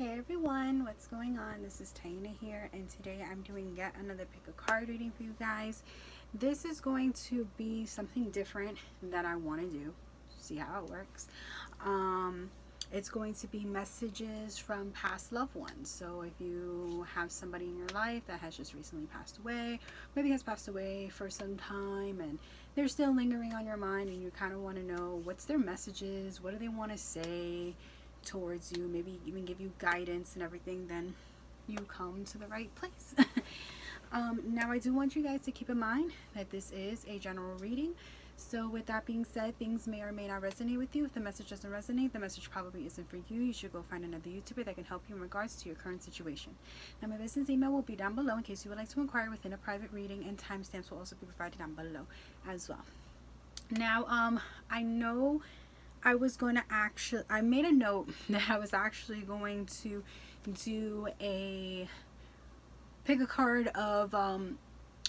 Hey everyone, what's going on? This is Taina here, and today I'm doing yet another pick a card reading for you guys. This is going to be something different that I want to do. See how it works. It's going to be messages from past loved ones. So if you have somebody in your life that has just recently passed away, maybe has passed away for some time and they're still lingering on your mind, and you kind of want to know what's their messages, what do they want to say towards you, maybe even give you guidance and everything, then you come to the right place. Now I do want you guys to keep in mind that this is a general reading. So with that being said, things may or may not resonate with you. If the message doesn't resonate, the message probably isn't for you. You should go find another YouTuber that can help you in regards to your current situation. Now my business email will be down below in case you would like to inquire within a private reading, and timestamps will also be provided down below as well. Now I know I was going to I made a note that I was actually going to do a pick a card of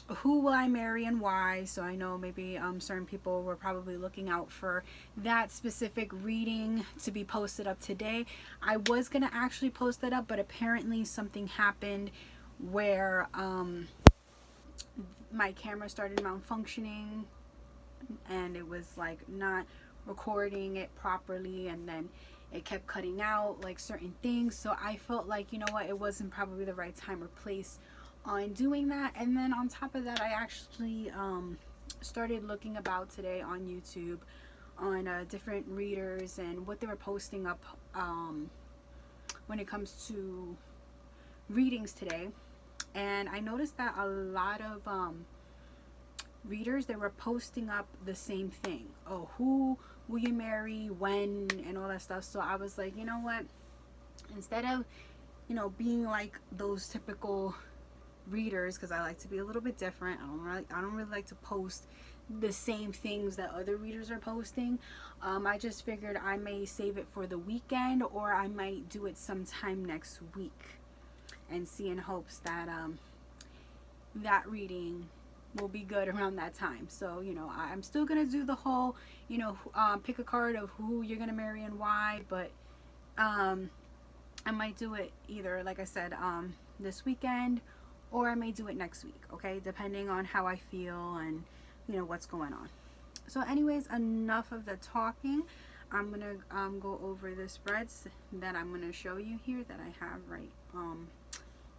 who will I marry and why. So I know maybe certain people were probably looking out for that specific reading to be posted up today. I was going to actually post that up, but apparently something happened where my camera started malfunctioning and it was like not recording it properly, and then it kept cutting out like certain things. So I felt like, you know what, it wasn't probably the right time or place on doing that. And then on top of that, I actually started looking about today on YouTube on different readers and what they were posting up when it comes to readings today. And I noticed that a lot of readers, they were posting up the same thing. Oh, who will you marry, when, and all that stuff. So I was like, you know what, instead of, you know, being like those typical readers, because I like to be a little bit different, I don't really like to post the same things that other readers are posting. I just figured I may save it for the weekend, or I might do it sometime next week and see, in hopes that that reading will be good around that time. So, you know, I'm still gonna do the whole, you know, pick a card of who you're gonna marry and why, but I might do it either, like I said, this weekend, or I may do it next week, okay, depending on how I feel and, you know, what's going on. So anyways, enough of the talking. I'm gonna go over the spreads that I'm gonna show you here, that I have right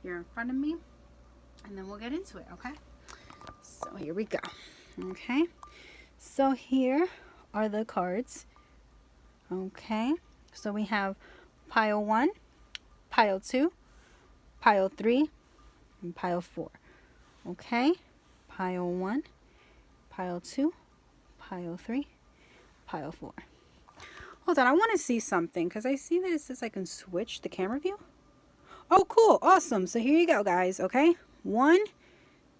here in front of me, and then we'll get into it, okay? So here we go. Okay, so here are the cards. Okay, so we have pile 1, pile 2, pile 3, and pile 4. Okay, pile 1, pile 2, pile 3, pile 4. Hold on, I want to see something, because I see that it says I can switch the camera view. Oh, cool, awesome. So here you go, guys. Okay, 1,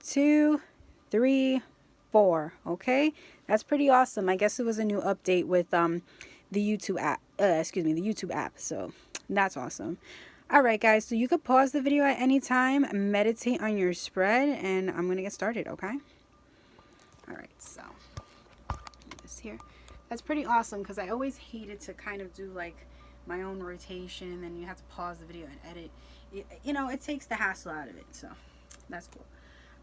2, 3, 4. Okay, that's pretty awesome. I guess it was a new update with the YouTube app. The YouTube app. So that's awesome. All right, guys. So you could pause the video at any time, meditate on your spread, and I'm gonna get started. Okay. All right. So this here, that's pretty awesome, because I always hated to kind of do like my own rotation, and then you have to pause the video and edit. You know, it takes the hassle out of it. So that's cool.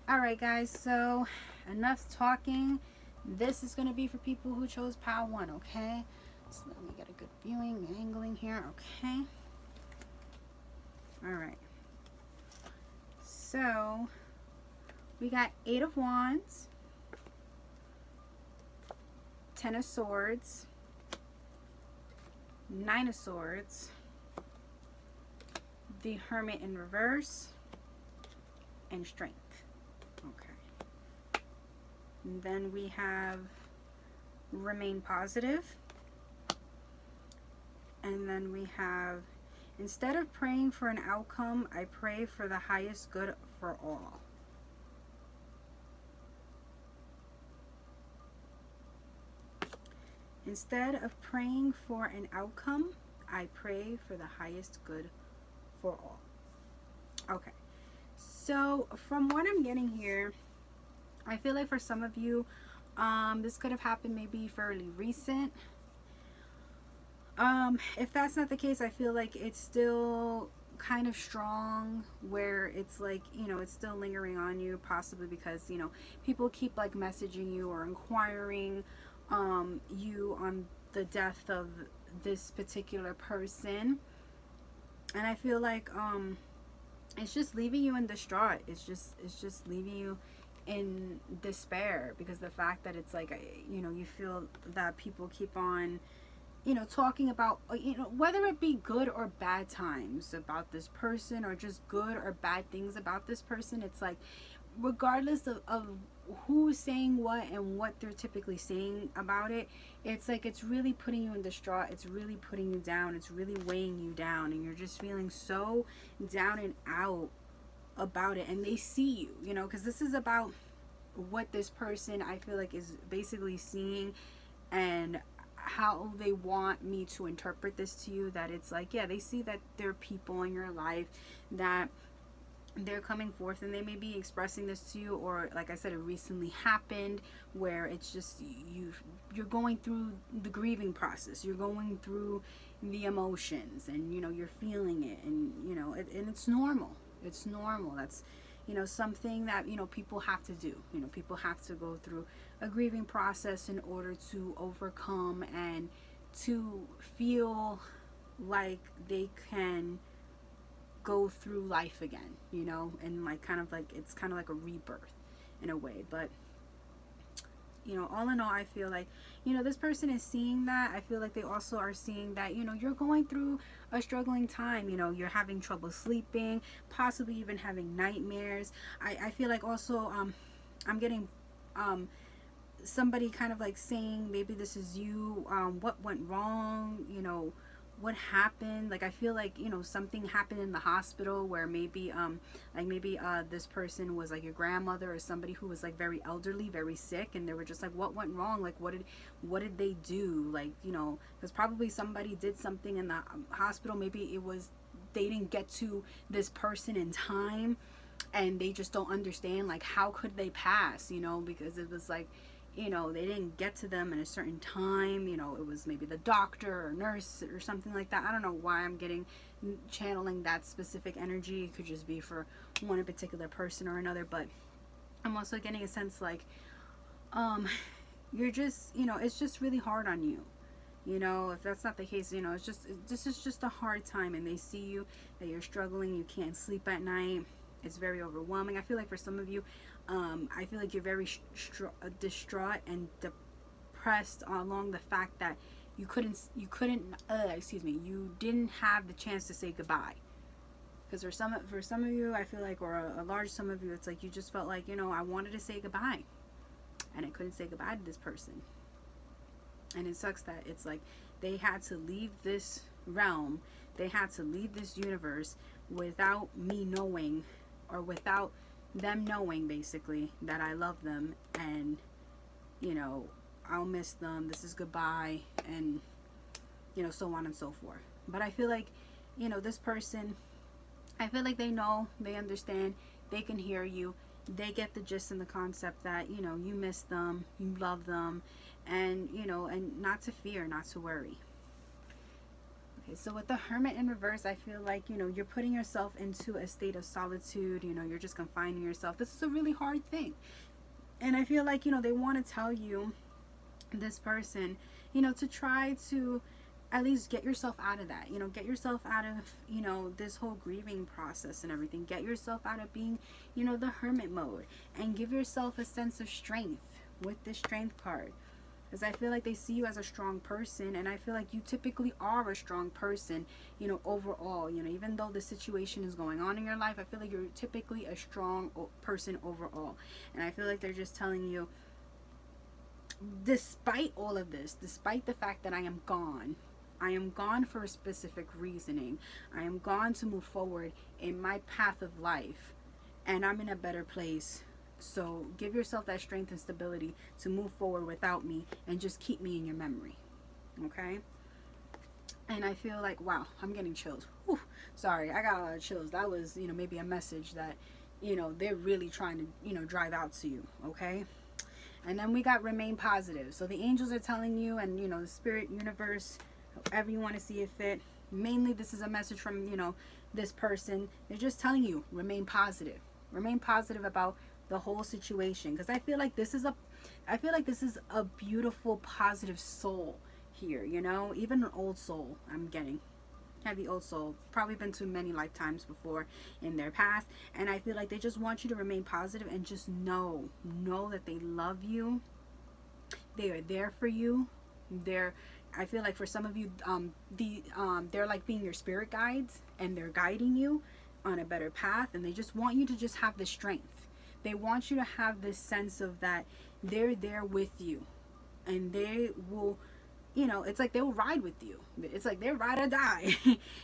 Alright guys, so enough talking. This is going to be for people who chose pile 1, okay? So let me get a good viewing, angling here, okay? Alright. So, we got 8 of Wands, 10 of Swords, 9 of Swords, the Hermit in reverse, and Strength. Okay. And then we have Remain Positive. And then we have, instead of praying for an outcome, I pray for the highest good for all. Instead of praying for an outcome, I pray for the highest good for all. Okay. So from what I'm getting here, I feel like for some of you, this could have happened maybe fairly recent. If that's not the case, I feel like it's still kind of strong, where it's like, it's still lingering on you, possibly because, people keep like messaging you or inquiring you on the death of this particular person. And I feel like it's just leaving you in distraught. It's just leaving you in despair, because the fact that it's like, you feel that people keep on, talking about, whether it be good or bad times about this person, or just good or bad things about this person. It's like, regardless of who's saying what and what they're typically saying about it, it's like, it's really putting you in distraught. It's really putting you down. It's really weighing you down, and you're just feeling so down and out about it. And they see you, because this is about what this person, I feel like, is basically seeing, and how they want me to interpret this to you. That it's like, yeah, they see that there are people in your life that they're coming forth, and they may be expressing this to you, or like I said, it recently happened, where it's just you're going through the grieving process, you're going through the emotions, and you're feeling it, and and it's normal. It's normal. That's something that people have to do. People have to go through a grieving process in order to overcome and to feel like they can go through life again, and like kind of like, it's kind of like a rebirth in a way. But all in all, I feel like this person is seeing that. I feel like they also are seeing that you're going through a struggling time. You're having trouble sleeping, possibly even having nightmares. I feel like also I'm getting somebody kind of like saying, maybe this is you, what went wrong, what happened. Like, I feel like something happened in the hospital, where maybe this person was like your grandmother, or somebody who was like very elderly, very sick, and they were just like, what went wrong? Like, what did they do? Like, because probably somebody did something in the hospital. Maybe it was, they didn't get to this person in time, and they just don't understand, like, how could they pass, because it was like, they didn't get to them in a certain time. It was maybe the doctor or nurse or something like that. I don't know why I'm channeling that specific energy. It could just be for one particular person or another, but I'm also getting a sense like, you're just, it's just really hard on you. If that's not the case, this is just a hard time, and they see you, that you're struggling, you can't sleep at night. It's very overwhelming. I feel like for some of you, I feel like you're very distraught and depressed along the fact that you didn't have the chance to say goodbye. Because for some of you, I feel like, or a large sum of you, it's like you just felt like, I wanted to say goodbye, and I couldn't say goodbye to this person. And it sucks that it's like they had to leave this realm, they had to leave this universe without me knowing, or without them knowing, basically, that I love them, and I'll miss them, this is goodbye, and so on and so forth. But I feel like this person, I feel like they know, they understand, they can hear you, they get the gist and the concept that you miss them, you love them, and and not to fear, not to worry. Okay, so with the Hermit in reverse, I feel like, you're putting yourself into a state of solitude, you're just confining yourself. This is a really hard thing. And I feel like, they want to tell you, this person, to try to at least get yourself out of that, get yourself out of, this whole grieving process and everything. Get yourself out of being, the hermit mode, and give yourself a sense of strength with the Strength card. Because I feel like they see you as a strong person, and I feel like you typically are a strong person, overall. Even though the situation is going on in your life, I feel like you're typically a strong person overall. And I feel like they're just telling you, despite all of this, despite the fact that I am gone for a specific reasoning. I am gone to move forward in my path of life, and I'm in a better place. So give yourself that strength and stability to move forward without me, and just keep me in your memory. Okay? And I feel like, wow, I'm getting chills. Whew, sorry, I got a lot of chills. That was, maybe a message that, they're really trying to, drive out to you. Okay? And then we got remain positive. So the angels are telling you, and, the spirit universe, however you want to see it fit, Mainly, this is a message from, this person. They're just telling you, remain positive. Remain positive about the whole situation. Because I feel like this is a beautiful, positive soul here, Even an old soul I'm getting. Heavy old soul, probably been to many lifetimes before in their past, and I feel like they just want you to remain positive and just know that they love you. They are there for you. I feel like for some of you, they're like being your spirit guides, and they're guiding you on a better path, and they just want you to just have the strength. They want you to have this sense of that they're there with you, and they will, it's like they'll ride with you. It's like they're ride or die,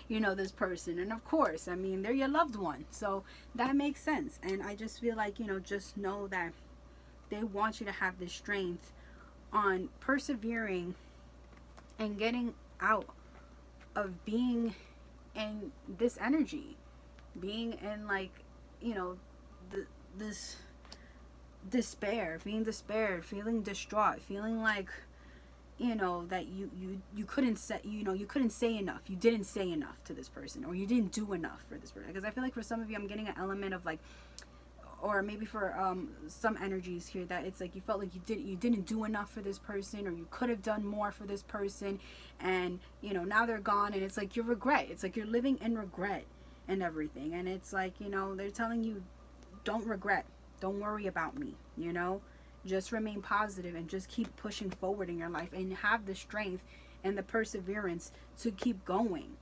this person. And of course, I mean, they're your loved one. So that makes sense. And I just feel like, just know that they want you to have the strength on persevering and getting out of being in this energy, being in like, this despair, feeling despaired, feeling distraught, feeling like, that you couldn't say, you couldn't say enough. You didn't say enough to this person, or you didn't do enough for this person. Because I feel like for some of you, I'm getting an element of like, or maybe for some energies here, that it's like you felt like you didn't do enough for this person, or you could have done more for this person, and now they're gone, and it's like your regret. It's like you're living in regret and everything, and it's like, they're telling you, don't regret, don't worry about me, just remain positive and just keep pushing forward in your life, and have the strength and the perseverance to keep going.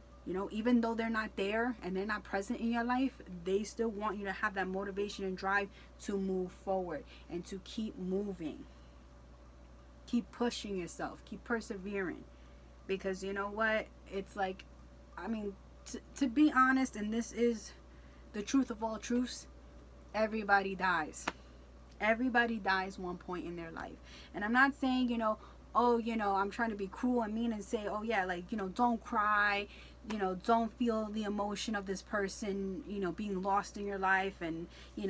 Even though they're not there and they're not present in your life, they still want you to have that motivation and drive to move forward and to keep moving. Keep pushing yourself, keep persevering, because you know what? It's like, I mean, to be honest, and this is the truth of all truths, everybody dies. Everybody dies one point in their life. And I'm not saying, I'm trying to be cruel and mean and say, oh yeah, like, don't cry, don't feel the emotion of this person, being lost in your life, and,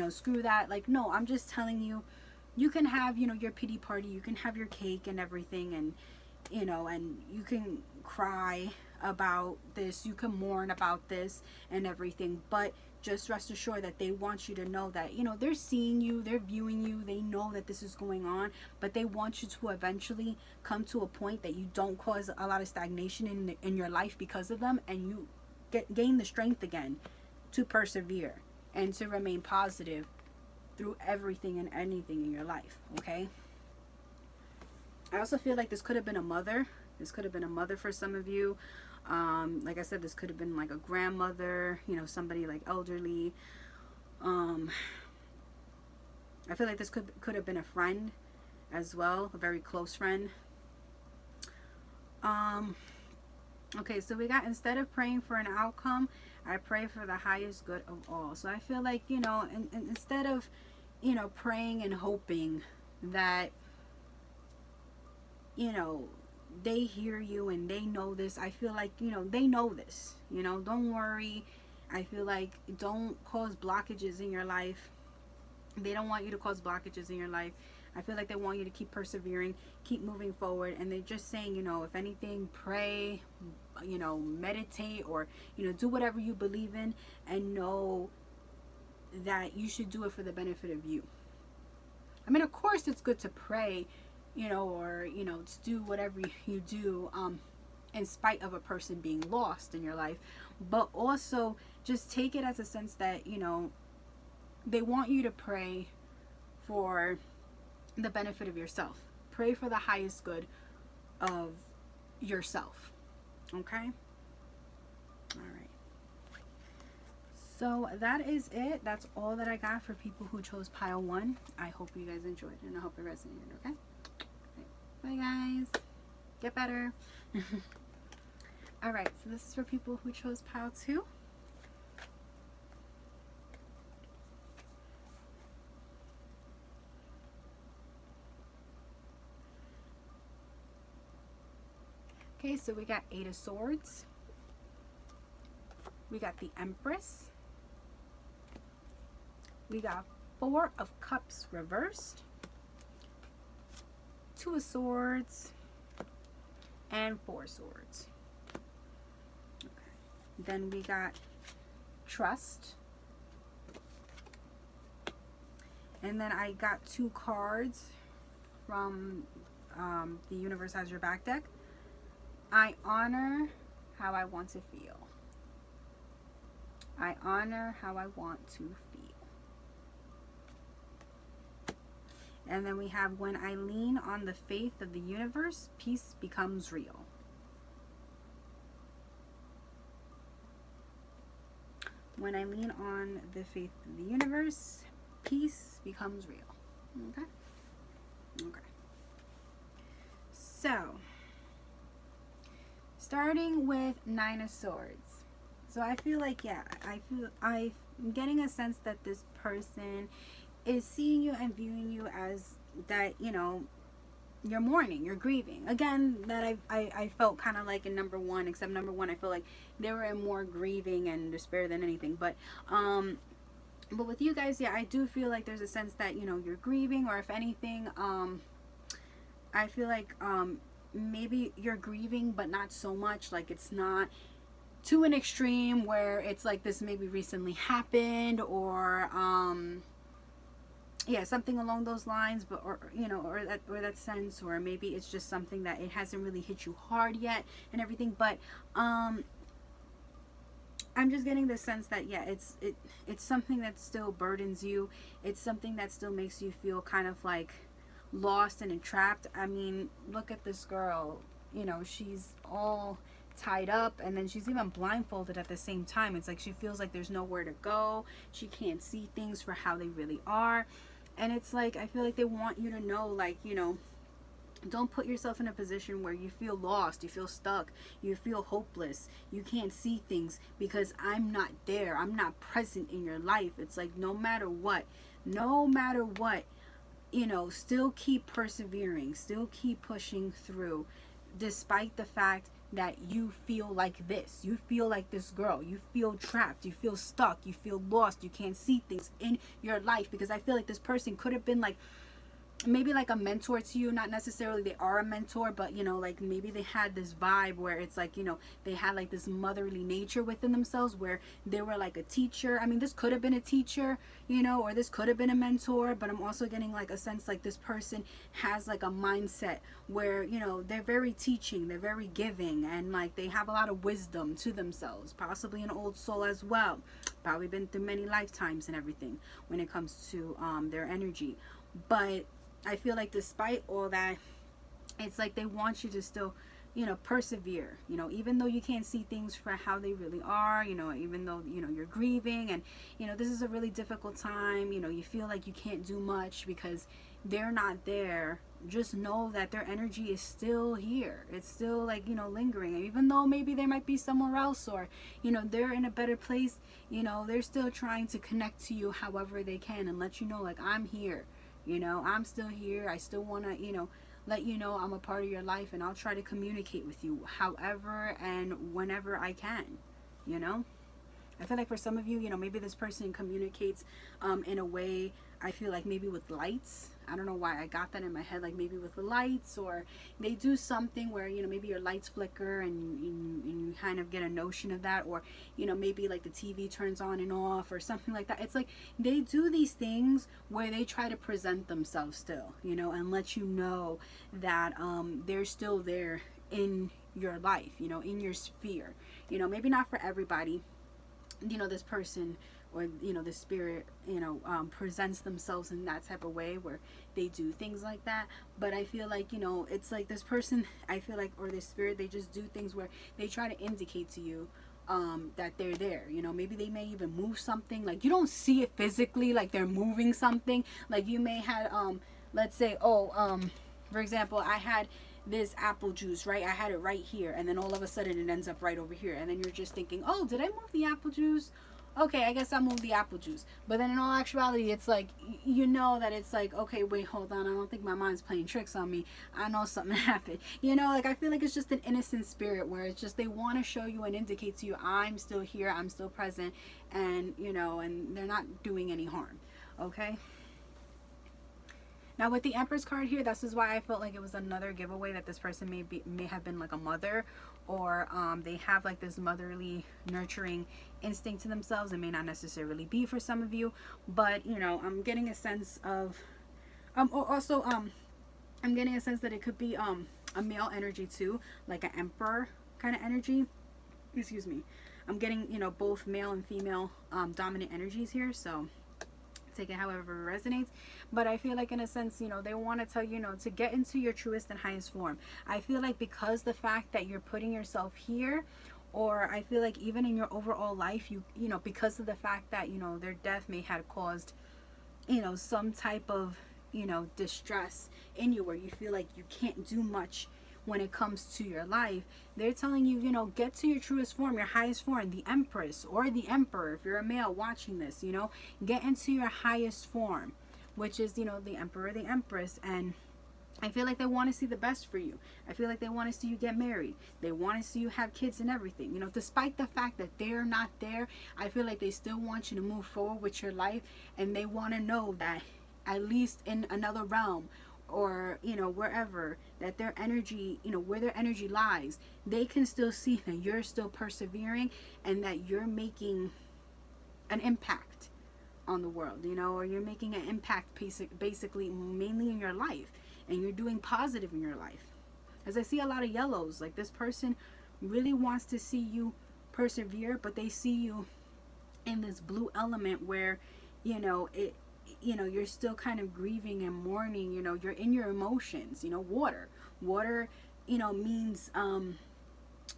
screw that. Like, no, I'm just telling you, you can have, your pity party, you can have your cake and everything, and, and you can cry about this, you can mourn about this and everything, but just rest assured that they want you to know that, they're seeing you, they're viewing you, they know that this is going on, but they want you to eventually come to a point that you don't cause a lot of stagnation in your life because of them, and you gain the strength again to persevere and to remain positive through everything and anything in your life, okay? I also feel like this could have been a mother. This could have been a mother for some of you. Like I said, this could have been like a grandmother, somebody like elderly. I feel like this could have been a friend as well, a very close friend. Okay, so we got, instead of praying for an outcome, I pray for the highest good of all. So I feel like, and instead of, praying and hoping that, they hear you and they know this, I feel like, they know this, don't worry. I feel like don't cause blockages in your life. They don't want you to cause blockages in your life. I feel like they want you to keep persevering, keep moving forward, and they're just saying, if anything, pray, meditate, or, do whatever you believe in, and know that you should do it for the benefit of you. I mean, of course it's good to pray, or, to do whatever you do, in spite of a person being lost in your life, but also just take it as a sense that, they want you to pray for the benefit of yourself. Pray for the highest good of yourself. Okay? All right. So that is it. That's all that I got for people who chose pile 1. I hope you guys enjoyed it, and I hope it resonated, okay? Bye guys. Get better. Alright, so this is for people who chose pile 2. Okay, so we got 8 of Swords. We got the Empress. We got 4 of Cups reversed. 2 of Swords. And 4 Swords. Okay. Then we got trust. And then I got 2 cards from the Universe Has Your Back deck. I honor how I want to feel. I honor how I want to feel. And then we have, when I lean on the faith of the universe, peace becomes real. When I lean on the faith of the universe, peace becomes real. Okay? Okay. So, starting with 9 of Swords. So I feel like, yeah, I'm getting a sense that this person is seeing you and viewing you as that, you know, you're mourning, you're grieving. Again, that I felt kind of like in number 1, except number 1, I feel like they were in more grieving and despair than anything. But with you guys, yeah, I do feel like there's a sense that, you know, you're grieving, or if anything, I feel like maybe you're grieving, but not so much. Like, it's not to an extreme where it's like this maybe recently happened, or yeah, something along those lines, but, or, you know, or that sense, or maybe it's just something that it hasn't really hit you hard yet and everything. But I'm just getting the sense that, yeah, it's something that still burdens you. It's something that still makes you feel kind of like lost and entrapped. I mean, look at this girl, you know, she's all tied up, and then she's even blindfolded at the same time. It's like she feels like there's nowhere to go. She can't see things for how they really are. And it's like, I feel like they want you to know, like, you know, don't put yourself in a position where you feel lost, you feel stuck, you feel hopeless, you can't see things, because I'm not there, I'm not present in your life. It's like, no matter what, you know, still keep persevering, still keep pushing through, despite the fact that you feel like this, you feel like this girl, you feel trapped, you feel stuck, you feel lost, you can't see things in your life. Because I feel like this person could have been like, maybe like a mentor to you. Not necessarily they are a mentor, but, you know, like maybe they had this vibe where it's like, you know, they had like this motherly nature within themselves, where they were like a teacher. I mean, this could have been a teacher, you know, or this could have been a mentor. But I'm also getting like a sense like this person has like a mindset where, you know, they're very teaching, they're very giving, and like they have a lot of wisdom to themselves, possibly an old soul as well, probably been through many lifetimes and everything when it comes to their energy. But I feel like despite all that, it's like they want you to still, you know, persevere, you know, even though you can't see things for how they really are, you know, even though, you know, you're grieving, and, you know, this is a really difficult time, you know, you feel like you can't do much because they're not there. Just know that their energy is still here. It's still like, you know, lingering. Even though maybe they might be somewhere else, or, you know, they're in a better place, you know, they're still trying to connect to you however they can and let you know, like, I'm here. You know, I'm still here. I still want to, you know, let you know I'm a part of your life, and I'll try to communicate with you however and whenever I can, you know. I feel like for some of you, you know, maybe this person communicates in a way, I feel like maybe with lights. I don't know why I got that in my head, like maybe with the lights, or they do something where, you know, maybe your lights flicker and you kind of get a notion of that, or, you know, maybe like the TV turns on and off or something like that. It's like they do these things where they try to present themselves still, you know, and let you know that they're still there in your life, you know, in your sphere. You know, maybe not for everybody. You know, this person, or, you know, the spirit, you know, presents themselves in that type of way where they do things like that. But I feel like, you know, it's like this person, I feel like, or this spirit, they just do things where they try to indicate to you that they're there. You know, maybe they may even move something, like you don't see it physically, like they're moving something. Like you may have let's say, for example, I had this apple juice, right? I had it right here, and then all of a sudden it ends up right over here, and then you're just thinking, oh, did I move the apple juice? Okay, I guess I'll move the apple juice. But then in all actuality, it's like, you know that it's like, okay, wait, hold on, I don't think my mind's playing tricks on me. I know something happened. You know, like I feel like it's just an innocent spirit where it's just they want to show you and indicate to you, I'm still here, I'm still present, and, you know, and they're not doing any harm. Okay? Now with the Empress card here, this is why I felt like it was another giveaway that this person may have been like a mother, or they have like this motherly nurturing instinct to themselves. It may not necessarily be for some of you, but you know, I'm getting a sense of also I'm getting a sense that it could be a male energy too, like an emperor kind of energy. Excuse me. I'm getting, you know, both male and female dominant energies here, so take it however it resonates. But I feel like in a sense, you know, they want to tell you, you know, to get into your truest and highest form. I feel like because the fact that you're putting yourself here, or I feel like even in your overall life, you know, because of the fact that, you know, their death may have caused, you know, some type of, you know, distress in you where you feel like you can't do much when it comes to your life. They're telling you, you know, get to your truest form, your highest form, the Empress or the Emperor. If you're a male watching this, you know, get into your highest form, which is, you know, the Emperor, the Empress. And I feel like they want to see the best for you. I feel like they want to see you get married. They want to see you have kids and everything. You know, despite the fact that they're not there, I feel like they still want you to move forward with your life. And they want to know that at least in another realm, or you know, wherever that their energy, you know, where their energy lies, they can still see that you're still persevering and that you're making an impact on the world, you know, or you're making an impact basically mainly in your life, and you're doing positive in your life. As I see a lot of yellows, like this person really wants to see you persevere, but they see you in this blue element where, you know, you're still kind of grieving and mourning. You know, you're in your emotions. You know, water, you know, means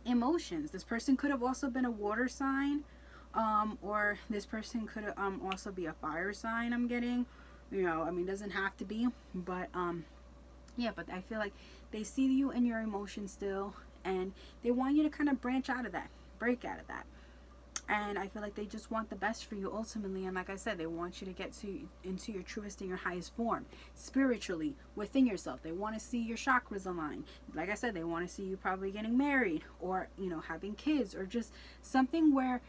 emotions. This person could have also been a water sign, or this person could also be a fire sign. I'm getting, you know, I mean, it doesn't have to be, but yeah, but I feel like they see you in your emotions still, and they want you to kind of break out of that. And I feel like they just want the best for you ultimately. And like I said, they want you to get into your truest and your highest form spiritually within yourself. They want to see your chakras align. Like I said, they want to see you probably getting married, or, you know, having kids, or just something where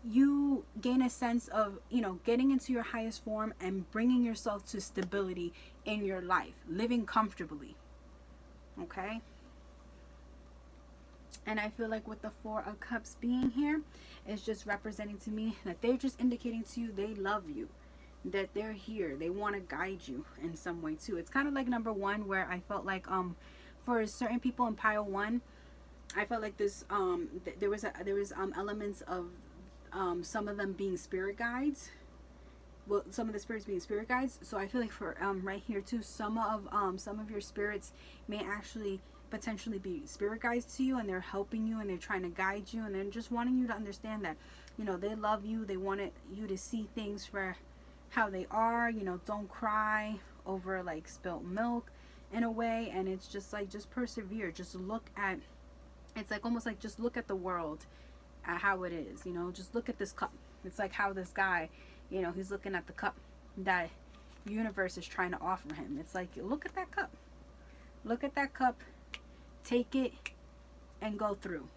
you gain a sense of, you know, getting into your highest form and bringing yourself to stability in your life, living comfortably. Okay? And I feel like with the Four of Cups being here, it's just representing to me that they're just indicating to you they love you, that they're here, they want to guide you in some way too. It's kind of like number one, where I felt like for certain people in pile one, I felt like this there was elements of some of them being spirit guides. Well, some of the spirits being spirit guides. So I feel like for right here too, some of your spirits may actually potentially be spirit guides to you, and they're helping you, and they're trying to guide you, and they're just wanting you to understand that, you know, they love you. They wanted you to see things for how they are. You know, don't cry over like spilt milk in a way. And it's just like, just persevere. Just look at, it's like almost like just look at the world at how it is. You know, just look at this cup. It's like how this guy, you know, he's looking at the cup that universe is trying to offer him. It's like, look at that cup. Look at that cup. Take it and go through,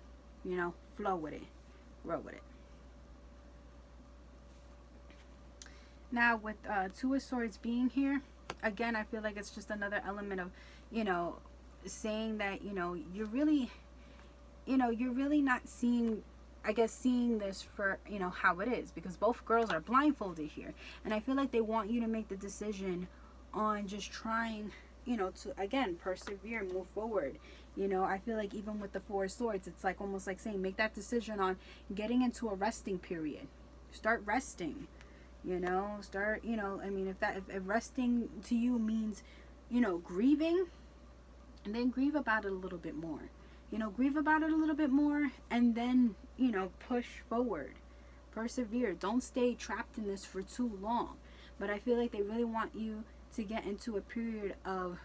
you know, flow with it, roll with it. Now with Two of Swords being here, again, I feel like it's just another element of, you know, saying that, you know, you're really not seeing, I guess, seeing this for, you know, how it is, because both girls are blindfolded here. And I feel like they want you to make the decision on just trying, you know, to, again, persevere, move forward. You know, I feel like even with the Four of Swords, it's like almost like saying, make that decision on getting into a resting period. Start resting, you know, start, you know, I mean, if resting to you means, you know, grieving, and then grieve about it a little bit more. You know, grieve about it a little bit more, and then, you know, push forward. Persevere. Don't stay trapped in this for too long. But I feel like they really want you to get into a period of,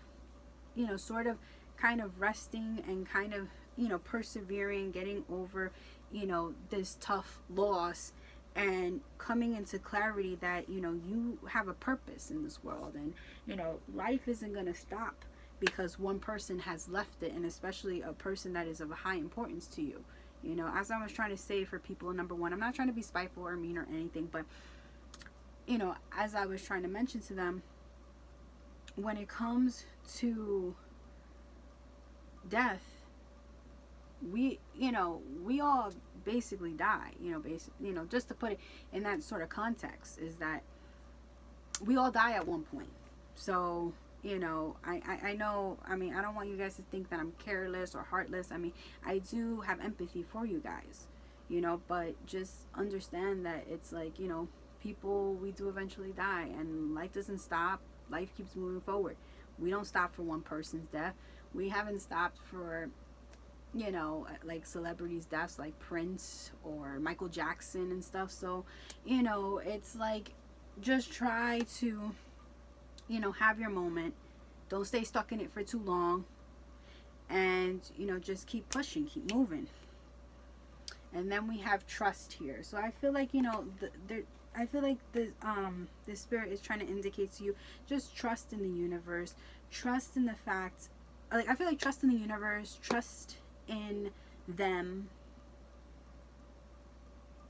you know, sort of kind of resting and kind of, you know, persevering, getting over, you know, this tough loss, and coming into clarity that, you know, you have a purpose in this world, and, you know, life isn't going to stop because one person has left it, and especially a person that is of a high importance to you. You know, as I was trying to say for people, number one, I'm not trying to be spiteful or mean or anything, but, you know, as I was trying to mention to them, when it comes to death, we all basically die, just to put it in that sort of context, is that we all die at one point. So, I know, I mean, I don't want you guys to think that I'm careless or heartless. I mean, I do have empathy for you guys, but just understand that it's like, people, we do eventually die, and life doesn't stop. Life keeps moving forward. We don't stop for one person's death. We haven't stopped for, like celebrities' deaths, like Prince or Michael Jackson and stuff. So, it's like, just try to, have your moment. Don't stay stuck in it for too long. And, just keep pushing, keep moving. And then we have trust here. So I feel like, I feel like the spirit is trying to indicate to you, just trust in the universe. Trust in the fact, like, I feel like trust in the universe, trust in them.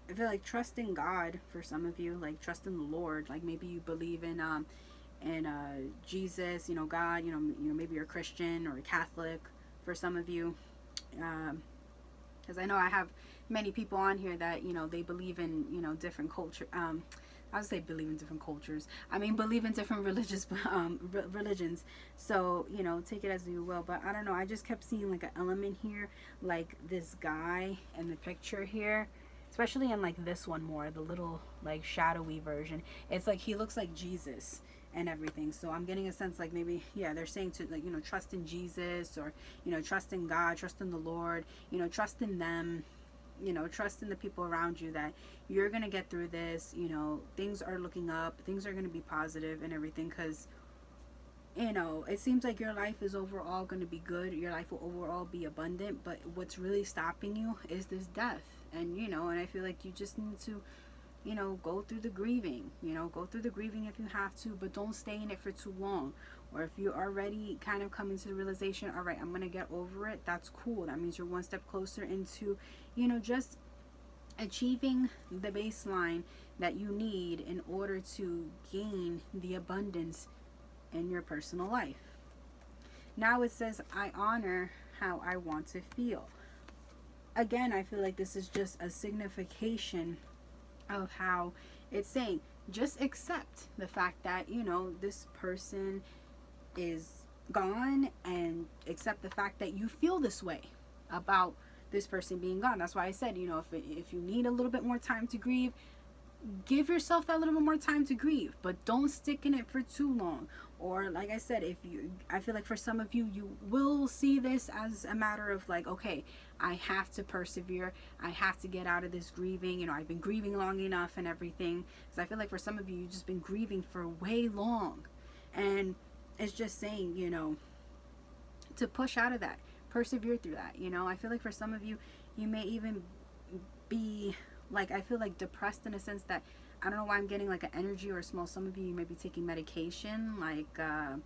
I feel like trust in God for some of you, like trust in the Lord. Like maybe you believe in Jesus, God, maybe you're a Christian or a Catholic for some of you. Because I know I have many people on here that, they believe in, different culture. I would say believe in different cultures. I mean, believe in different religious religions. So, take it as you will. But I don't know. I just kept seeing like an element here, like this guy in the picture here. Especially in like this one more, the little like shadowy version. It's like he looks like Jesus and everything. So I'm getting a sense like maybe, yeah, they're saying to like, trust in Jesus, or, trust in God, trust in the Lord, trust in them, trust in the people around you, that you're going to get through this, things are looking up, things are going to be positive and everything. Because, it seems like your life is overall going to be good. Your life will overall be abundant. But what's really stopping you is this death. And, and I feel like you just need to, go through the grieving, go through the grieving if you have to, but don't stay in it for too long. Or if you're already kind of coming to the realization, all right, I'm going to get over it, that's cool. That means you're one step closer into, just achieving the baseline that you need in order to gain the abundance in your personal life. Now it says, I honor how I want to feel. Again, I feel like this is just a signification of how it's saying, just accept the fact that, this person is gone, and accept the fact that you feel this way about this person being gone. That's why I said, if you need a little bit more time to grieve, give yourself that little bit more time to grieve, but don't stick in it for too long. Or like I said, I feel like for some of you, you will see this as a matter of like, okay, I have to persevere. I have to get out of this grieving. I've been grieving long enough and everything. Because I feel like for some of you, you've just been grieving for way long. And it's just saying, to push out of that, persevere through that. I feel like for some of you, you may even be like, I feel like depressed in a sense that, I don't know why I'm getting like an energy or a smell. Some of you may be taking medication, like I'm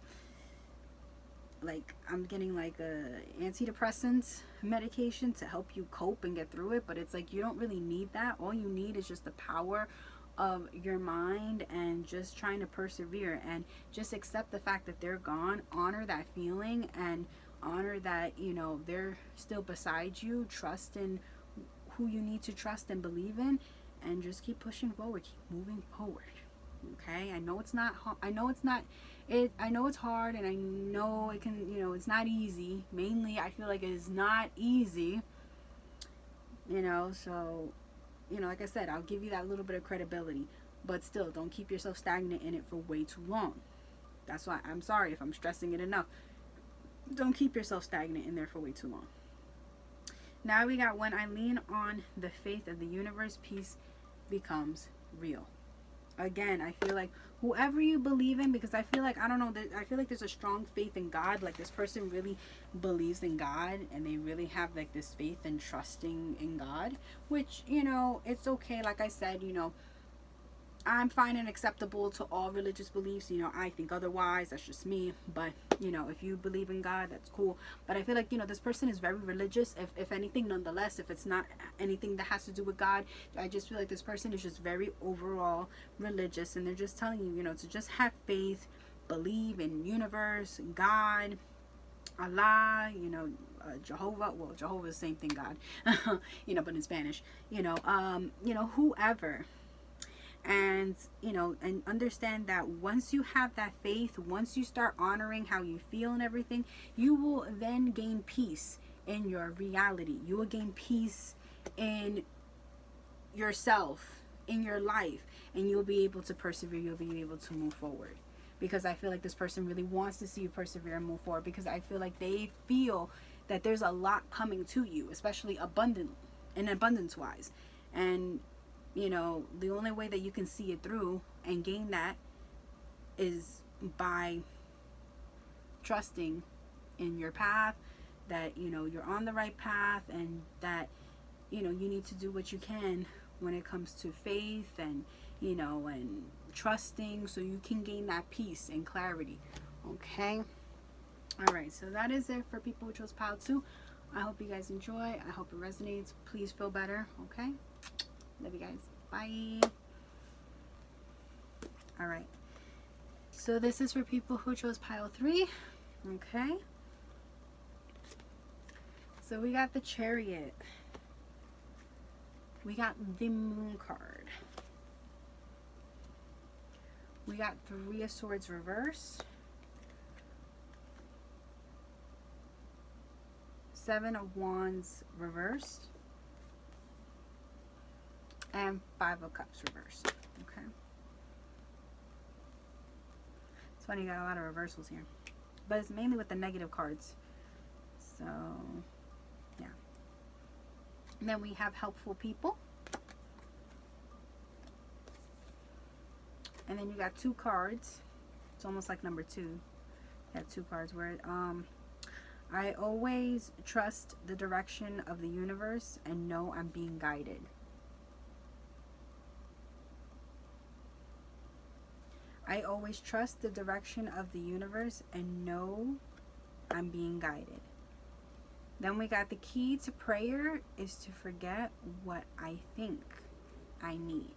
getting like a antidepressant medication to help you cope and get through it. But it's like, you don't really need that. All you need is just the power of your mind and just trying to persevere, and just accept the fact that they're gone. Honor that feeling, and honor that, they're still beside you. Trust in who you need to trust and believe in, and just keep pushing forward, keep moving forward. Okay, I know it's not I know it's hard, and I know it can, it's not easy. Mainly I feel like it is not easy, so like I said, I'll give you that little bit of credibility, but still, don't keep yourself stagnant in it for way too long. That's why I'm sorry if I'm stressing it enough. Don't keep yourself stagnant in there for way too long. Now we got, when I lean on the faith of the universe, peace becomes real. Again, I feel like whoever you believe in, because I feel like, I don't know, I feel like there's a strong faith in God. Like this person really believes in God, and they really have like this faith and trusting in God, which, it's okay. Like I said, I'm fine and acceptable to all religious beliefs. I think otherwise. That's just me. But, if you believe in God, that's cool. But I feel like, this person is very religious. If anything, nonetheless, if it's not anything that has to do with God, I just feel like this person is just very overall religious. And they're just telling you, to just have faith, believe in universe, God, Allah, Jehovah, well, Jehovah is the same thing, God, but in Spanish, whoever. And and understand that once you have that faith, once you start honoring how you feel and everything, you will then gain peace in your reality. You will gain peace in yourself, in your life, and you'll be able to persevere. You'll be able to move forward, because I feel like this person really wants to see you persevere and move forward, because I feel like they feel that there's a lot coming to you, especially abundance wise. And the only way that you can see it through and gain that is by trusting in your path, that you're on the right path, and that you need to do what you can when it comes to faith and and trusting, so you can gain that peace and clarity. Okay. All right, so that is it for people who chose pile 2. I hope you guys enjoy. I hope it resonates. Please feel better. Okay. Love you guys. Bye. All right. So this is for people who chose pile 3. Okay. So we got the Chariot. We got the Moon card. We got 3 of Swords reversed. 7 of Wands reversed. And 5 of Cups reversed. Okay. It's funny, you got a lot of reversals here. But it's mainly with the negative cards. So, yeah. And then we have Helpful People. And then you got 2 cards. It's almost like number 2. You have 2 cards where I always trust the direction of the universe and know I'm being guided. I always trust the direction of the universe and know I'm being guided. Then we got the key to prayer is to forget what I think I need.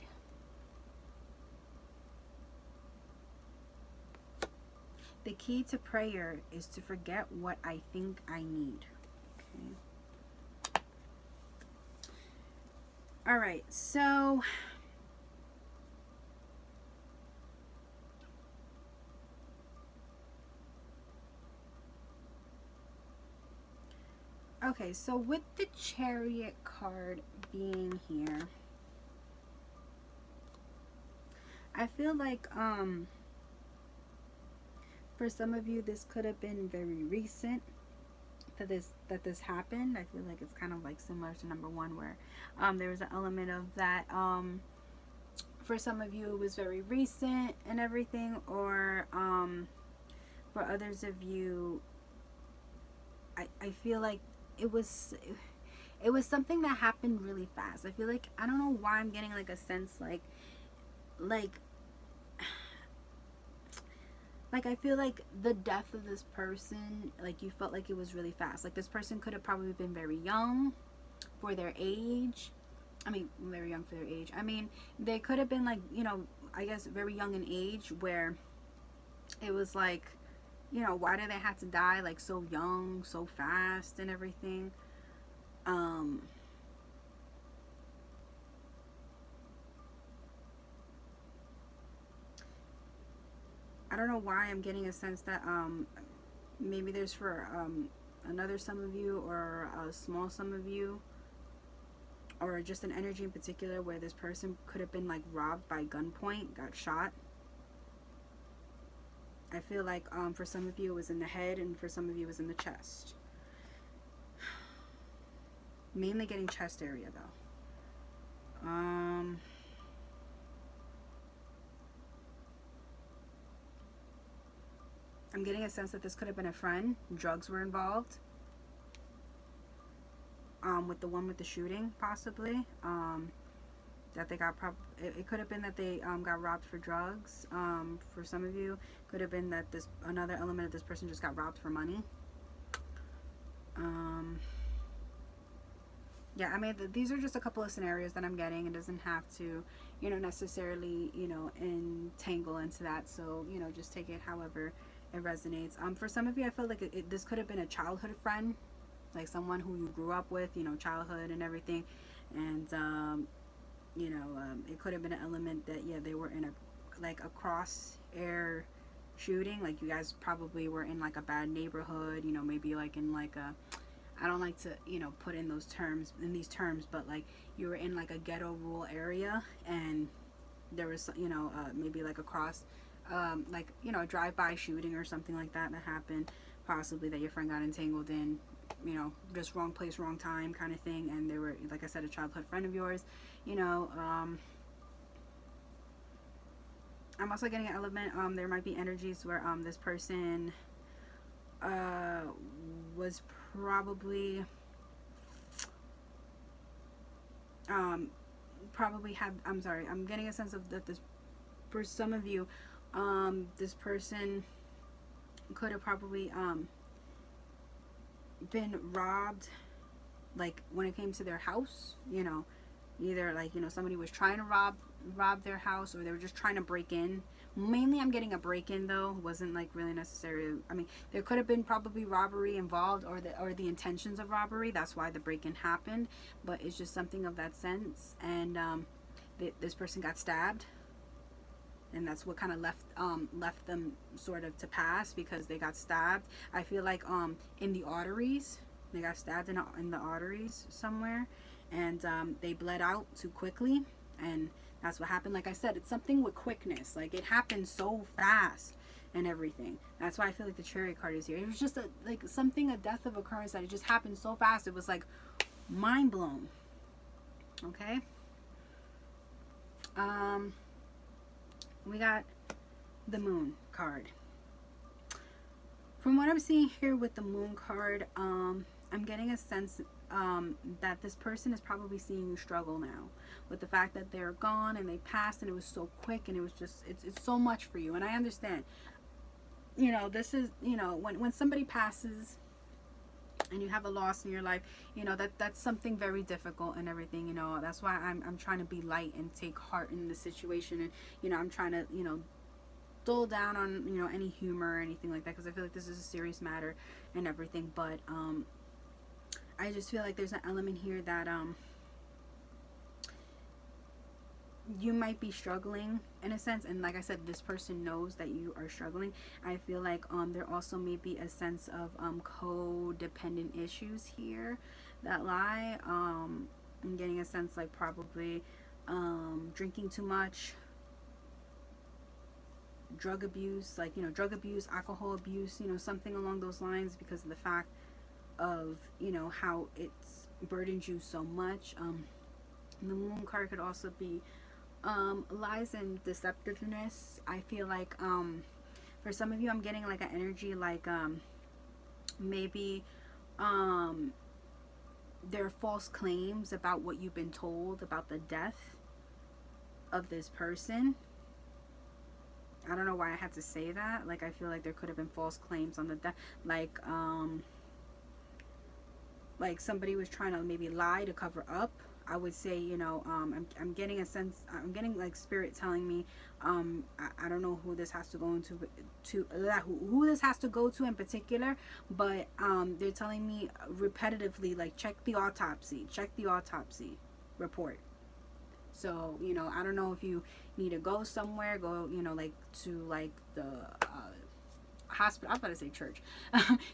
The key to prayer is to forget what I think I need. Okay. All right, so with the Chariot card being here, I feel like for some of you this could have been very recent that this happened. I feel like it's kind of like similar to number 1, where there was an element of that. For some of you it was very recent and everything, or for others of you, I feel like it was something that happened really fast. I feel like, I don't know why I'm getting like a sense like I feel like the death of this person, like you felt like it was really fast. Like this person could have probably been very young for their age. I mean, very young for their age. I mean, they could have been like, I guess very young in age, where it was like, why do they have to die like so young, so fast and everything? I don't know why I'm getting a sense that maybe there's for another some of you, or a small some of you, or just an energy in particular where this person could have been like robbed by gunpoint, got shot. I feel like for some of you it was in the head, and for some of you it was in the chest. Mainly getting chest area though. I'm getting a sense that this could have been a friend. Drugs were involved. With the one with the shooting, possibly. That they got it could have been that they got robbed for drugs. For some of you, could have been that another element of this person just got robbed for money. Yeah, I mean, these are just a couple of scenarios that I'm getting. It doesn't have to, necessarily, entangle into that. So, just take it however it resonates. For some of you, I feel like this could have been a childhood friend. like someone who you grew up with, you know, childhood and everything. And it could have been an element that, yeah, they were in a cross air shooting. Like you guys probably were in like a bad neighborhood, you know, maybe like in like a, I don't like to, you know, put in these terms, but like you were in like a ghetto rural area, and there was, you know, maybe like a cross, like, you know, a drive-by shooting or something like that happened, possibly that your friend got entangled in, you know, just wrong place, wrong time kind of thing. And they were, like I said, a childhood friend of yours, you know. I'm also getting an element, there might be energies where this person was probably had, I'm sorry, I'm getting a sense of that this, for some of you, this person could have probably been robbed, like when it came to their house, you know, either like, you know, somebody was trying to rob their house, or they were just trying to break in. Mainly I'm getting a break-in though. It wasn't like really necessary. I mean, there could have been probably robbery involved, or the intentions of robbery. That's why the break-in happened, but it's just something of that sense. And this person got stabbed, and that's what kind of left them sort of to pass, because they got stabbed. I feel like in the arteries, they got stabbed in the arteries somewhere, and they bled out too quickly, and that's what happened. Like I said, it's something with quickness. Like it happened so fast and everything. That's why I feel like the Chariot card is here. It was just a death of occurrence that it just happened so fast. It was like mind blown. Okay. We got the Moon card. From what I'm seeing here with the Moon card, I'm getting a sense that this person is probably seeing you struggle now with the fact that they're gone and they passed, and it was so quick, and it was just, it's so much for you. And I understand, you know, this is, you know, when somebody passes and you have a loss in your life, you know, that's something very difficult and everything, you know. That's why I'm trying to be light and take heart in the situation, and, you know, I'm trying to, you know, dull down on, you know, any humor or anything like that, because I feel like this is a serious matter and everything. But I just feel like there's an element here that you might be struggling in a sense, and like I said, this person knows that you are struggling. I feel like there also may be a sense of codependent issues here that lie. I'm getting a sense like probably drinking too much, drug abuse, like, you know, drug abuse, alcohol abuse, you know, something along those lines, because of the fact of, you know, how it's burdened you so much. The Moon card could also be lies and deceptiveness. I feel like for some of you, I'm getting like an energy like maybe there are false claims about what you've been told about the death of this person. I don't know why I had to say that. Like, I feel like there could have been false claims on the death. Like somebody was trying to maybe lie to cover up. I would say, you know, I'm getting a sense, I'm getting like spirit telling me, I don't know who this has to go into, who this has to go to in particular, but they're telling me repetitively, like, check the autopsy report. So, you know, I don't know if you need to go somewhere, go, you know, like to like the hospital. I'm about to say church.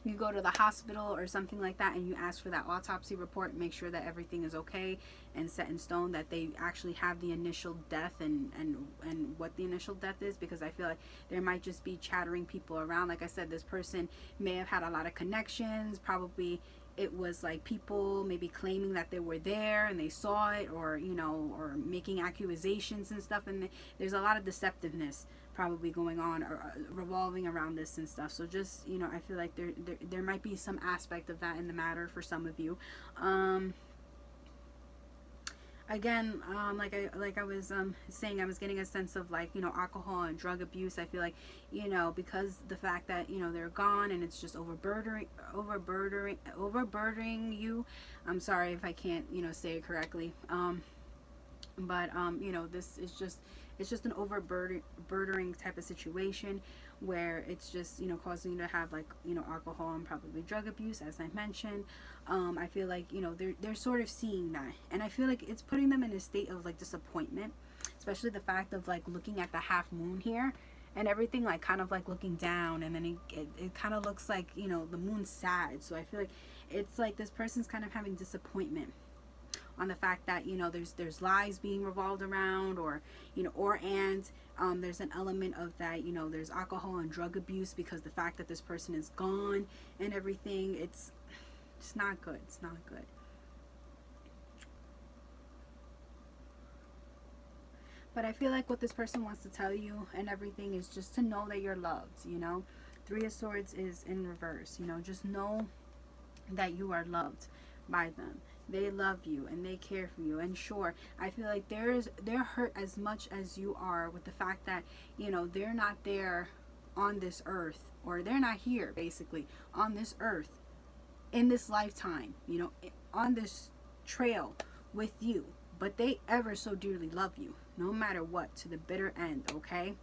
You go to the hospital or something like that, and you ask for that autopsy report. Make sure that everything is okay and set in stone, that they actually have the initial death and what the initial death is, because I feel like there might just be chattering people around. Like I said, this person may have had a lot of connections. Probably it was like people maybe claiming that they were there and they saw it, or, you know, or making accusations and stuff. And there's a lot of deceptiveness probably going on, or revolving around this and stuff. So just, you know, I feel like there might be some aspect of that in the matter for some of you. Again, like I was saying, I was getting a sense of, like, you know, alcohol and drug abuse. I feel like, you know, because the fact that, you know, they're gone and it's just overburdening you. I'm sorry if I can't, you know, say it correctly. But you know, this is just, it's just an overburdening type of situation where it's just, you know, causing you to have, like, you know, alcohol and probably drug abuse, as I mentioned. I feel like, you know, they're sort of seeing that, and I feel like it's putting them in a state of like disappointment, especially the fact of like looking at the half moon here and everything, like kind of like looking down, and then it kind of looks like, you know, the moon's sad. So I feel like it's like this person's kind of having disappointment on the fact that, you know, there's lies being revolved around, or, you know, or and there's an element of that, you know, there's alcohol and drug abuse, because the fact that this person is gone and everything, it's not good. It's not good. But I feel like what this person wants to tell you and everything is just to know that you're loved, you know. Three of Swords is in reverse, you know, just know that you are loved by them. They love you and they care for you. And sure, I feel like they're hurt as much as you are with the fact that, you know, they're not there on this earth, or they're not here basically on this earth in this lifetime, you know, on this trail with you. But they ever so dearly love you, no matter what, to the bitter end, okay?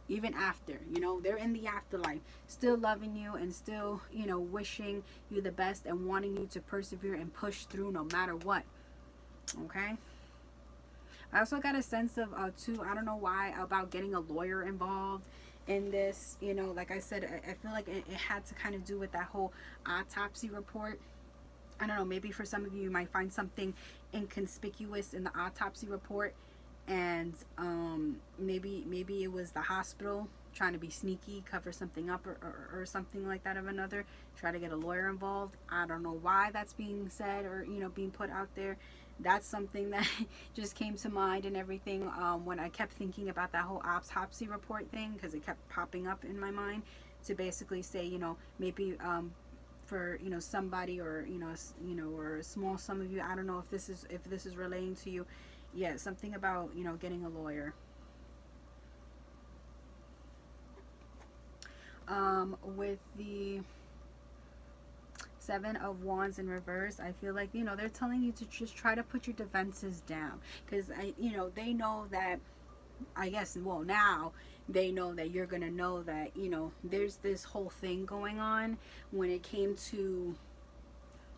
Even after, you know, they're in the afterlife, still loving you and still, you know, wishing you the best and wanting you to persevere and push through no matter what, okay? I also got a sense of, too, I don't know why, about getting a lawyer involved in this, you know, like I said, I feel like it had to kind of do with that whole autopsy report. I don't know, maybe for some of you, you might find something inconspicuous in the autopsy report, and maybe it was the hospital trying to be sneaky, cover something up, or something like that of another, try to get a lawyer involved. I don't know why that's being said, or, you know, being put out there. That's something that just came to mind and everything when I kept thinking about that whole autopsy report thing, because it kept popping up in my mind to basically say, you know, maybe for, you know, somebody, or, you know, or a small sum of you, I don't know if this is relating to you. Yeah, something about, you know, getting a lawyer. With the Seven of Wands in reverse, I feel like, you know, they're telling you to just try to put your defenses down, because you know, they know that, I guess, well, now they know that you're gonna know that, you know, there's this whole thing going on when it came to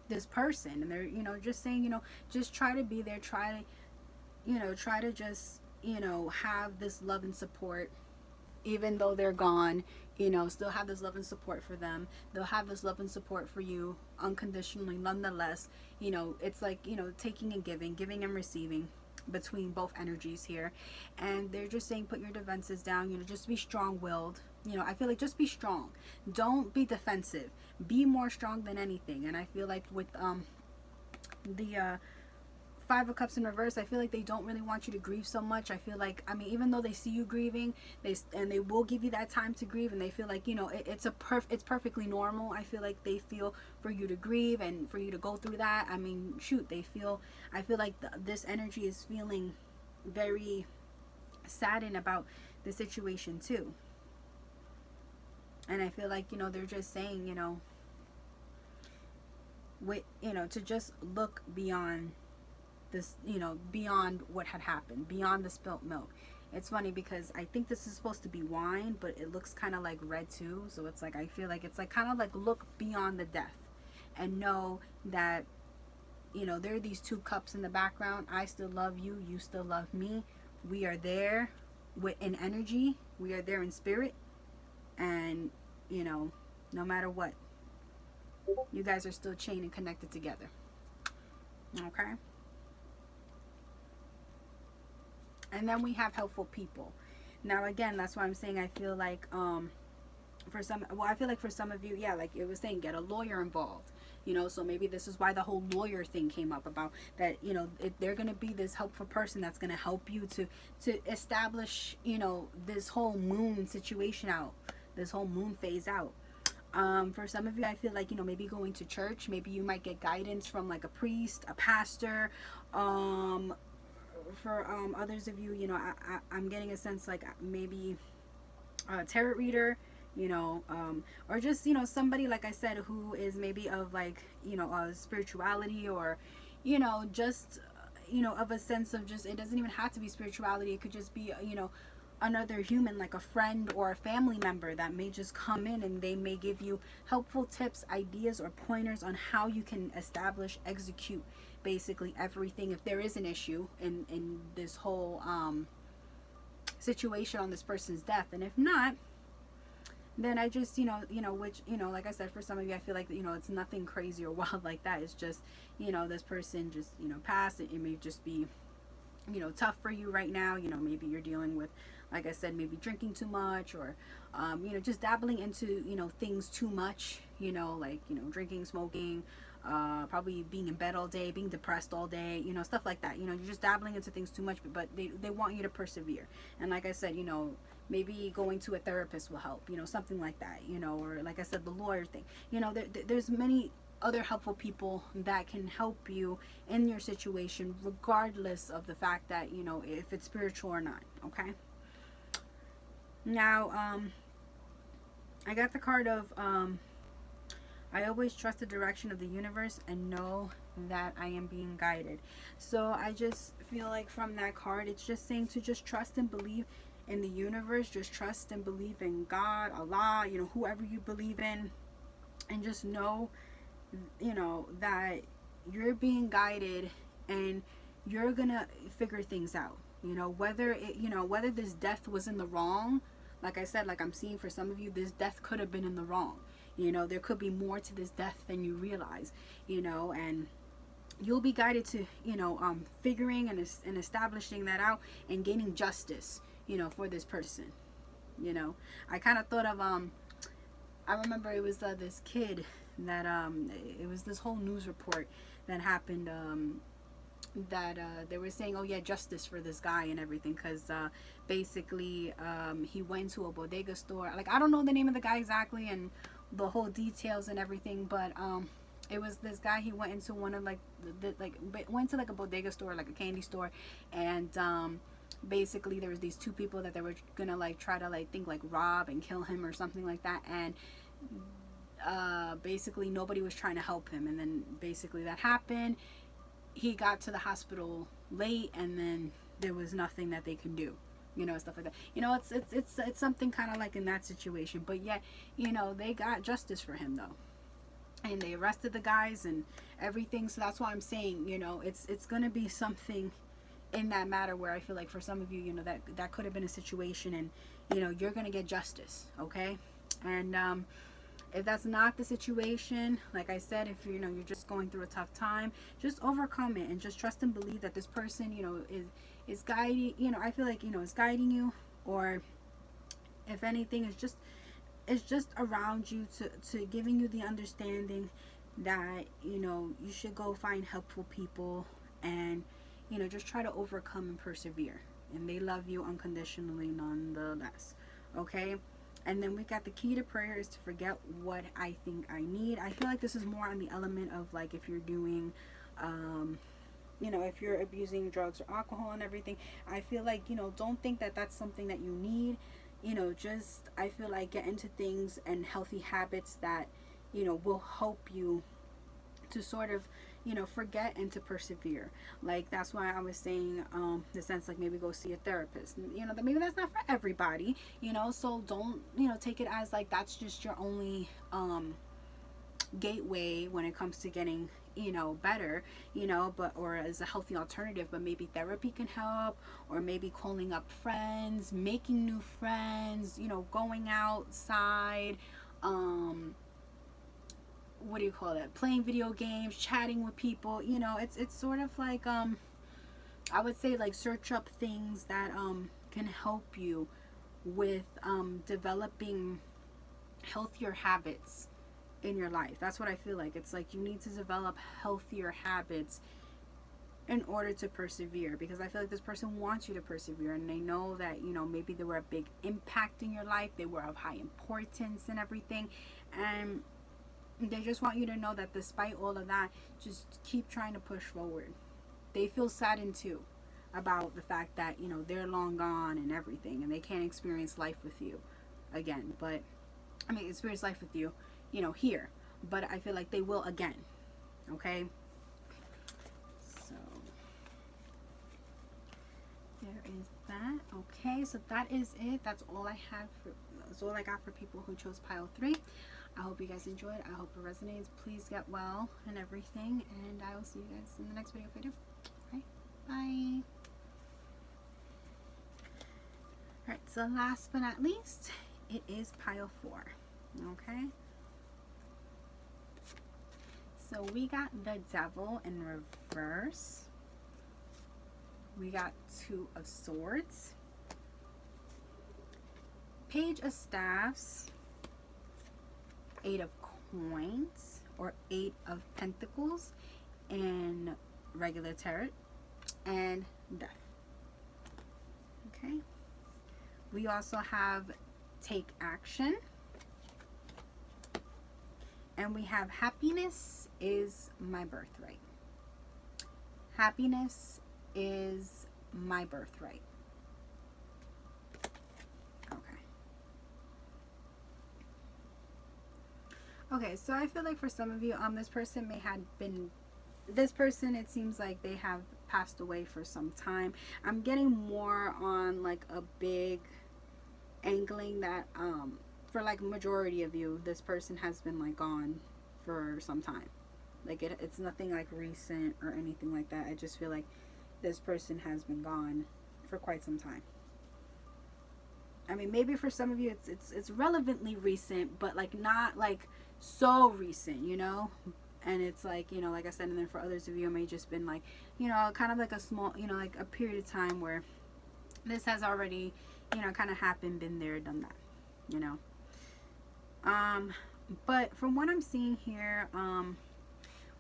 this person, and they're, you know, just saying, you know, just try to be there, try to, you know, try to just, you know, have this love and support, even though they're gone, you know, still have this love and support for them. They'll have this love and support for you unconditionally, nonetheless. You know, it's like, you know, taking and giving and receiving between both energies here. And they're just saying, put your defenses down, you know, just be strong-willed. You know, I feel like just be strong. Don't be defensive. Be more strong than anything. And I feel like with the Five of Cups in reverse, I feel like they don't really want you to grieve so much. I feel like, I mean, even though they see you grieving, they will give you that time to grieve, and they feel like, you know, it's perfectly normal. I feel like they feel for you to grieve and for you to go through that. I mean, shoot, I feel like this energy is feeling very saddened about the situation too. And I feel like, you know, they're just saying, you know, to just look beyond this, you know, beyond what had happened, beyond the spilt milk. It's funny because I think this is supposed to be wine, but it looks kind of like red too. So it's like, I feel like it's like kind of like look beyond the death and know that, you know, there are these two cups in the background. I still love you. You still love me. We are there in energy. We are there in spirit. And, you know, no matter what, you guys are still chained and connected together. Okay? And then we have helpful people. Now, again, that's why I'm saying I feel like for some of you, yeah, like it was saying, get a lawyer involved. You know, so maybe this is why the whole lawyer thing came up, about that, you know, they're going to be this helpful person that's going to help you to establish, you know, this whole moon situation out, this whole moon phase out. For some of you, I feel like, you know, maybe going to church, maybe you might get guidance from like a priest, a pastor. For others of you, you know, I'm getting a sense like maybe a tarot reader, you know, or just, you know, somebody, like I said, who is maybe of like, you know, spirituality, or, you know, just, of a sense of just, it doesn't even have to be spirituality. It could just be, another human, like a friend or a family member that may just come in, and they may give you helpful tips, ideas, or pointers on how you can establish, execute basically everything if there is an issue in this whole situation on this person's death. And if not, then I just, which, like I said, for some of you, I feel like, it's nothing crazy or wild like that. It's just, this person just, passed. It may just be, tough for you right now. Maybe you're dealing with, like I said, maybe drinking too much, or, just dabbling into, things too much, like, drinking, smoking, probably being in bed all day, being depressed all day, stuff like that. You're just dabbling into things too much, but they want you to persevere. And like I said, maybe going to a therapist will help, something like that, or like I said, the lawyer thing, there's many other helpful people that can help you in your situation, regardless of the fact that, if it's spiritual or not. Okay. Now, I got the card of, I always trust the direction of the universe and know that I am being guided. So I just feel like from that card, it's just saying to just trust and believe in the universe. Just trust and believe in God, Allah, whoever you believe in, and just know, that you're being guided and you're gonna figure things out. Whether whether this death was in the wrong, like I said, like I'm seeing for some of you, this death could have been in the wrong. There could be more to this death than you realize, and you'll be guided to, figuring and establishing that out and gaining justice, for this person. I kind of thought of, I remember it was this kid that, it was this whole news report that happened, that they were saying, oh yeah, justice for this guy and everything, because basically he went to a bodega store. Like, I don't know the name of the guy exactly and the whole details and everything, but it was this guy. He went into one of went to like a bodega store, like a candy store, and basically there was these two people that they were gonna try to rob and kill him or something like that, and basically nobody was trying to help him, and then basically that happened. He got to the hospital late, and then there was nothing that they can do, stuff like that. It's something kind of like in that situation, but yet, they got justice for him though, and they arrested the guys and everything. So that's why I'm saying, it's gonna be something in that matter where I feel like for some of you, that could have been a situation, and you're gonna get justice. Okay. And if that's not the situation, like I said, if you're just going through a tough time, just overcome it and just trust and believe that this person, is guiding, I feel like, is guiding you, or if anything, is just around you to giving you the understanding that, you should go find helpful people and, just try to overcome and persevere. And they love you unconditionally nonetheless. Okay. And then we got the key to prayer is to forget what I think I need. I feel like this is more on the element of like if you're doing, if you're abusing drugs or alcohol and everything. I feel like, don't think that that's something that you need. Just, I feel like get into things and healthy habits that, will help you to sort of, forget and to persevere. Like, that's why I was saying, the sense like maybe go see a therapist. That maybe that's not for everybody, so don't, take it as like that's just your only gateway when it comes to getting, better, but, or as a healthy alternative. But maybe therapy can help, or maybe calling up friends, making new friends, going outside, what do you call it, playing video games, chatting with people. It's sort of like, I would say, like, search up things that can help you with developing healthier habits in your life. That's what I feel like. It's like you need to develop healthier habits in order to persevere, because I feel like this person wants you to persevere, and they know that, maybe they were a big impact in your life, they were of high importance and everything, and they just want you to know that despite all of that, just keep trying to push forward. They feel saddened too about the fact that, they're long gone and everything, and they can't experience life with you again. But, experience life with you, here. But I feel like they will again. Okay? So, There is that. Okay, so that is it. That's all I had for. That's all I got for people who chose pile 3. I hope you guys enjoyed. I hope it resonates. Please get well and everything, and I will see you guys in the next video if I do. All right, bye. All right, so last but not least, it is pile 4. Okay. So we got the Devil in reverse. We got 2 of Swords, Page of Staffs, 8 of Coins, or 8 of Pentacles in regular tarot, and Death. Okay. We also have Take Action. And we have Happiness is my birthright. Happiness is my birthright. Okay, so I feel like for some of you, this person may have been, this person, it seems like they have passed away for some time. I'm getting more on like a big angling that, for like majority of you, this person has been like gone for some time. Like it's nothing like recent or anything like that. I just feel like this person has been gone for quite some time. I mean, maybe for some of you it's relevantly recent, but like not like so recent, you know. And it's like, you know, like I said, and then for others of you, it may just been like, you know, kind of like a small, you know, like a period of time where this has already, you know, kind of happened, been there, done that, you know. But from what I'm seeing here,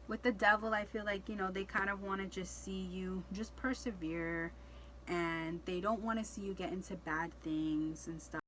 with the Devil, I feel like, you know, they kind of want to just see you just persevere, and they don't want to see you get into bad things and stuff.